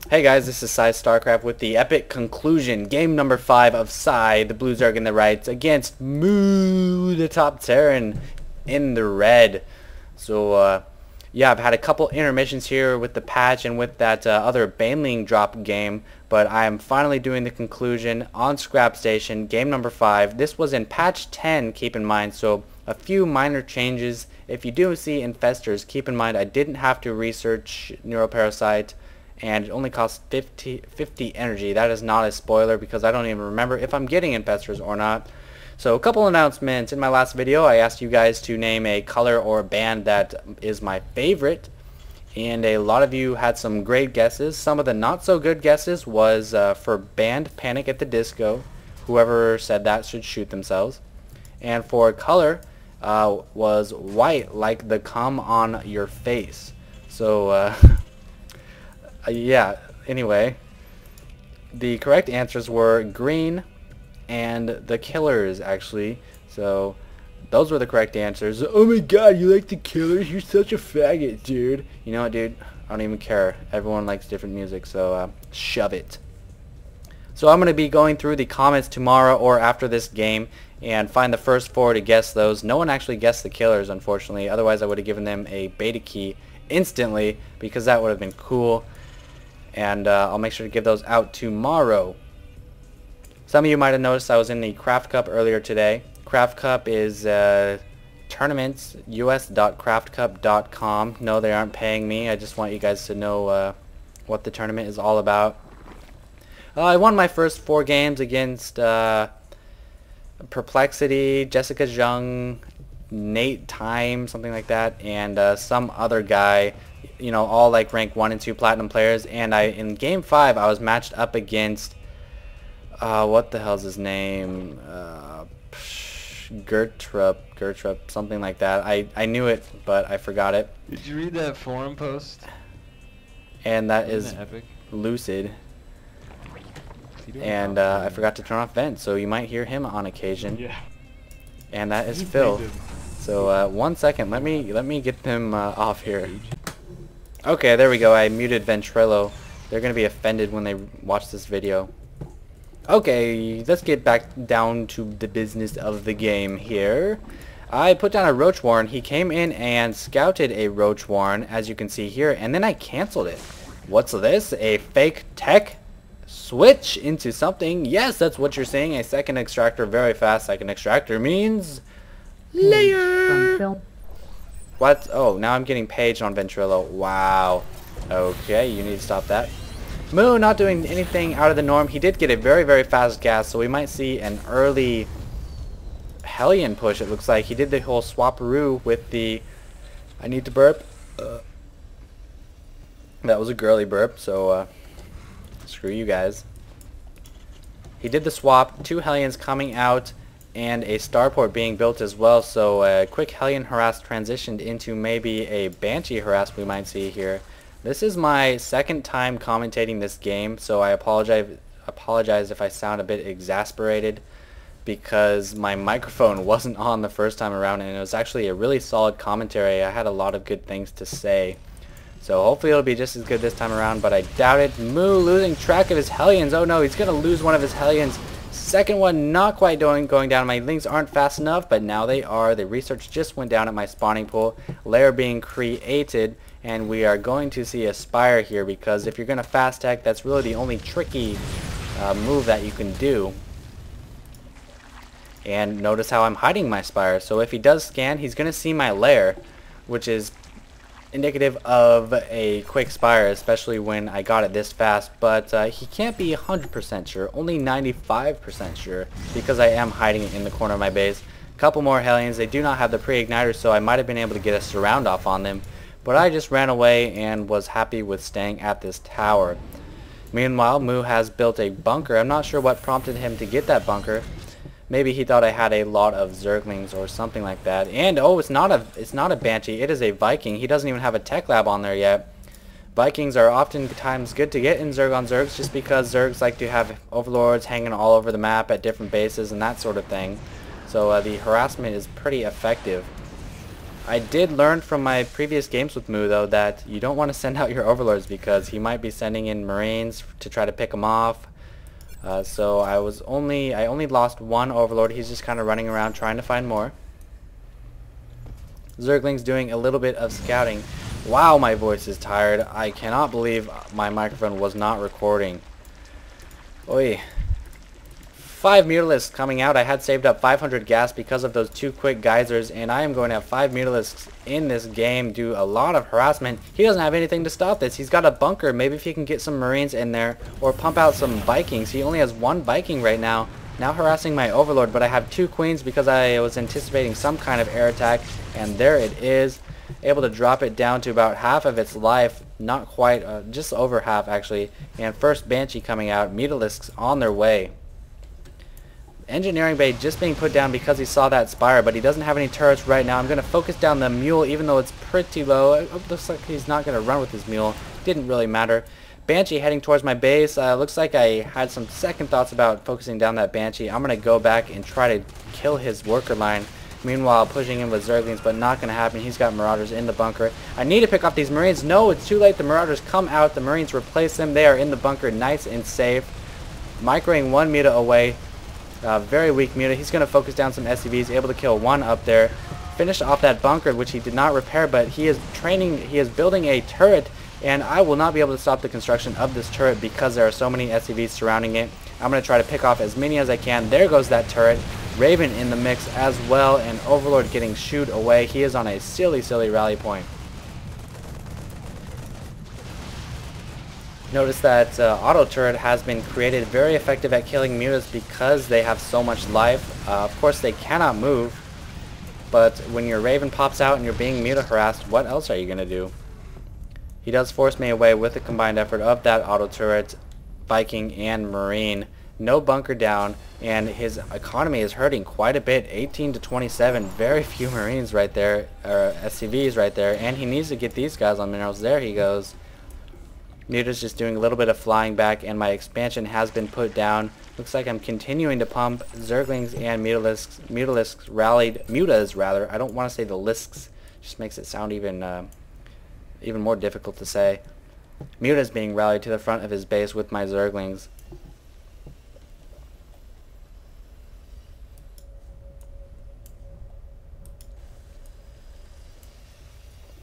Hey guys, this is PsyStarcraft with the epic conclusion. Game number 5 of Psy, the blue Zerg in the right, against Moo, the top Terran in the red. So, yeah, I've had a couple intermissions here with the patch and with that other Baneling drop game, but I am finally doing the conclusion on Scrap Station, game number 5. This was in patch 10, keep in mind, so a few minor changes. If you do see infestors, keep in mind I didn't have to research Neuroparasite, and it only costs 50 energy. That is not a spoiler because I don't even remember if I'm getting infestors or not. So a couple announcements. In my last video I asked you guys to name a color or a band that is my favorite, and a lot of you had some great guesses. Some of the not so good guesses was for band Panic at the Disco. Whoever said that should shoot themselves. And for color was white, like the cum on your face. So yeah, anyway, the correct answers were green and the Killers, actually. So those were the correct answers. Oh my god, you like the Killers? You're such a faggot, dude. You know what, dude? I don't even care. Everyone likes different music, so shove it. So I'm going to be going through the comments tomorrow or after this game and find the first 4 to guess those. No one actually guessed the Killers, unfortunately. Otherwise I would have given them a beta key instantly because that would have been cool. And I'll make sure to give those out tomorrow. Some of you might have noticed I was in the Craft Cup earlier today. Craft Cup is tournaments, us.craftcup.com. No, they aren't paying me. I just want you guys to know what the tournament is all about. I won my first 4 games against Perplexity, Jessica Jung, Nate Time, something like that, and some other guy. You know, all like rank 1 and 2 platinum players. And in game 5 I was matched up against what the hell's his name, Gertrup, something like that. I knew it but I forgot it. Did you read that forum post? And that is epic? Lucid. And I forgot to turn off vent, so you might hear him on occasion. Yeah. And that is Phil. So 1 second, let me get them off here. Okay, there we go. I muted Ventrilo. They're going to be offended when they watch this video. Okay, let's get back down to the business of the game here. I put down a Roach Warren. He came in and scouted a Roach Warren, as you can see here, and then I canceled it. What's this? A fake tech switch into something? Yes, that's what you're seeing. A second extractor, very fast second extractor means layer. What? Oh, now I'm getting paged on Ventrilo. Wow. Okay, you need to stop that. Moo not doing anything out of the norm. He did get a very, very fast gas, so we might see an early Hellion push, it looks like. He did the whole swaparoo with the... I need to burp. That was a girly burp, so screw you guys. He did the swap. 2 Hellions coming out, and a starport being built as well, so a quick Hellion harass transitioned into maybe a Banshee harass we might see here. This is my second time commentating this game, so I apologize if I sound a bit exasperated because my microphone wasn't on the first time around, and it was actually a really solid commentary. I had a lot of good things to say. So hopefully it'll be just as good this time around, but I doubt it. Moo losing track of his Hellions. Oh no, he's going to lose one of his Hellions. Second one not quite going down. My links aren't fast enough, but now they are. The research just went down at my spawning pool. Lair being created, and we are going to see a Spire here because if you're going to fast tech, that's really the only tricky move that you can do. And notice how I'm hiding my Spire. So if he does scan, he's going to see my Lair, which is indicative of a quick Spire, especially when I got it this fast, but he can't be 100% sure, only 95% sure, because I am hiding it in the corner of my base. Couple more Hellions. They do not have the pre-igniter, so I might have been able to get a surround off on them, but I just ran away and was happy with staying at this tower. Meanwhile, Moo has built a bunker. I'm not sure what prompted him to get that bunker. Maybe he thought I had a lot of Zerglings or something like that. And oh, it's not a Banshee, it is a Viking. He doesn't even have a tech lab on there yet. Vikings are oftentimes good to get in Zerg on Zergs just because Zergs like to have overlords hanging all over the map at different bases and that sort of thing. So the harassment is pretty effective. I did learn from my previous games with Moo though that you don't want to send out your overlords because he might be sending in Marines to try to pick him off. So I only lost one overlord. He's just kind of running around trying to find more. Zergling's doing a little bit of scouting. Wow, my voice is tired. I cannot believe my microphone was not recording. Oi. 5 Mutalisks coming out. I had saved up 500 gas because of those 2 quick geysers, and I am going to have 5 Mutalisks in this game do a lot of harassment. He doesn't have anything to stop this. He's got a bunker. Maybe if he can get some Marines in there or pump out some Vikings. He only has 1 Viking right now. Now harassing my overlord, but I have 2 queens because I was anticipating some kind of air attack, and there it is. Able to drop it down to about half of its life. Not quite, just over half actually. And first Banshee coming out. Mutalisks on their way. Engineering bay just being put down because he saw that spire, but he doesn't have any turrets right now. I'm going to focus down the mule even though it's pretty low. It looks like he's not going to run with his mule. Didn't really matter. Banshee heading towards my base. Looks like I had some second thoughts about focusing down that Banshee. I'm going to go back and try to kill his worker line. Meanwhile, pushing in with Zerglings, but not going to happen. He's got Marauders in the bunker. I need to pick off these Marines. No, it's too late. The Marauders come out. The Marines replace them. They are in the bunker, nice and safe. Microing 1 Muta away. Very weak Muta. He's going to focus down some SCVs, able to kill 1 up there. Finish off that bunker, which he did not repair, but he is building a turret, and I will not be able to stop the construction of this turret because there are so many SCVs surrounding it. I'm going to try to pick off as many as I can. There goes that turret. Raven in the mix as well, and Overlord getting shooed away. He is on a silly rally point. Notice that auto turret has been created, very effective at killing mutas because they have so much life. Of course they cannot move, but when your Raven pops out and you're being muta harassed, what else are you going to do? He does force me away with the combined effort of that auto turret, Viking and Marine. No bunker down, and his economy is hurting quite a bit. 18 to 27, very few Marines right there, or SCVs right there, and he needs to get these guys on minerals. There he goes. Muta's just doing a little bit of flying back, and my expansion has been put down. Looks like I'm continuing to pump. Zerglings and Mutalisks rallied. Mutas, rather. I don't want to say the lisks. Just makes it sound even more difficult to say. Muta's being rallied to the front of his base with my Zerglings.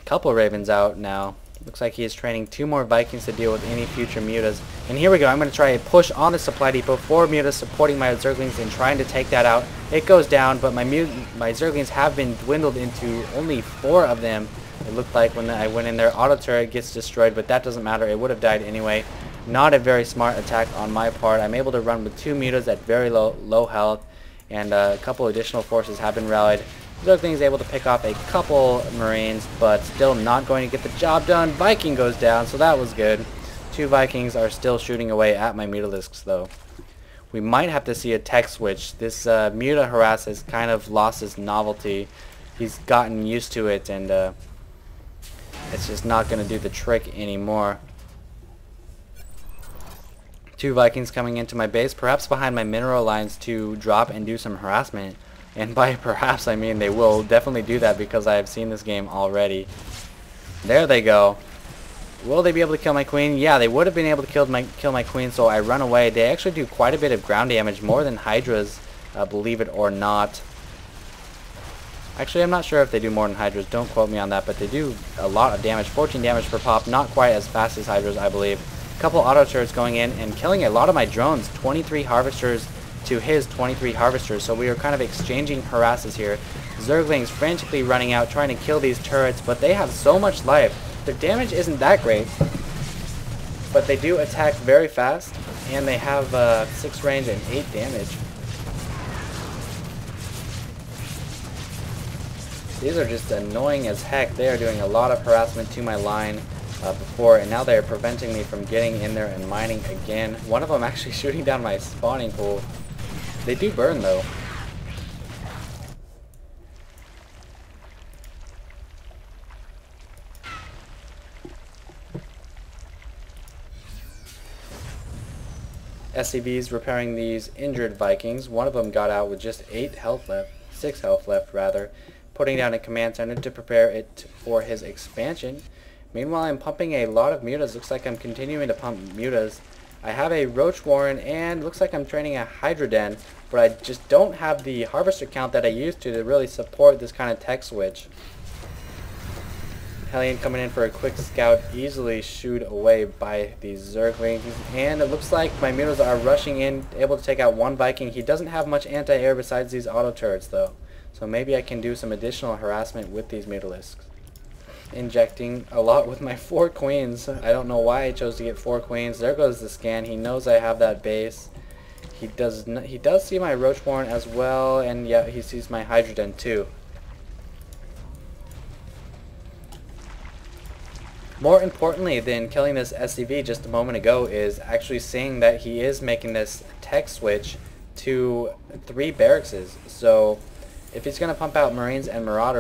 Couple Ravens out now. Looks like he is training 2 more Vikings to deal with any future mutas. And here we go. I'm going to try a push on the supply depot. 4 mutas supporting my Zerglings and trying to take that out. It goes down, but my Zerglings have been dwindled into only 4 of them. It looked like when I went in there. Auto turret gets destroyed, but that doesn't matter. It would have died anyway. Not a very smart attack on my part. I'm able to run with 2 mutas at very low health, and a couple additional forces have been rallied. Zergling is able to pick off a couple Marines, but still not going to get the job done. Viking goes down, so that was good. 2 Vikings are still shooting away at my Mutalisks, though. We might have to see a tech switch. This Muta harass has kind of lost his novelty. He's gotten used to it, and it's just not going to do the trick anymore. 2 Vikings coming into my base, perhaps behind my mineral lines to drop and do some harassment. And by perhaps I mean they will definitely do that because I have seen this game already. There they go. Will they be able to kill my queen? Yeah, they would have been able to kill my queen, so I run away. They actually do quite a bit of ground damage, more than Hydras, believe it or not. Actually, I'm not sure if they do more than Hydras. Don't quote me on that, but they do a lot of damage. 14 damage per pop, not quite as fast as Hydras, I believe. A couple auto turrets going in and killing a lot of my drones. 23 harvesters to his 23 harvesters, so we are kind of exchanging harasses here. Zerglings frantically running out trying to kill these turrets, but they have so much life. Their damage isn't that great, but they do attack very fast, and they have 6 range and 8 damage. These are just annoying as heck. They are doing a lot of harassment to my line before, and now they are preventing me from getting in there and mining again. One of them actually shooting down my spawning pool. They do burn though. SCVs repairing these injured Vikings. One of them got out with just 8 health left, 6 health left rather. putting down a command center to prepare it for his expansion. Meanwhile, I'm pumping a lot of mutas. Looks like I'm continuing to pump mutas. I have a Roach Warren and looks like I'm training a Hydra Den, but I just don't have the harvester count that I used to really support this kind of tech switch. Hellion coming in for a quick scout, easily shooed away by the Zerglings, and it looks like my mutas are rushing in, able to take out one Viking. He doesn't have much anti-air besides these auto turrets though, so maybe I can do some additional harassment with these Mutalisks. Injecting a lot with my 4 queens. I don't know why I chose to get 4 queens. There goes the scan. He knows I have that base. He does see my Roach Warren as well, and yeah, he sees my Hydra Den too. More importantly than killing this SCV just a moment ago is actually seeing that he is making this tech switch to 3 barracks. So if he's going to pump out Marines and Marauders,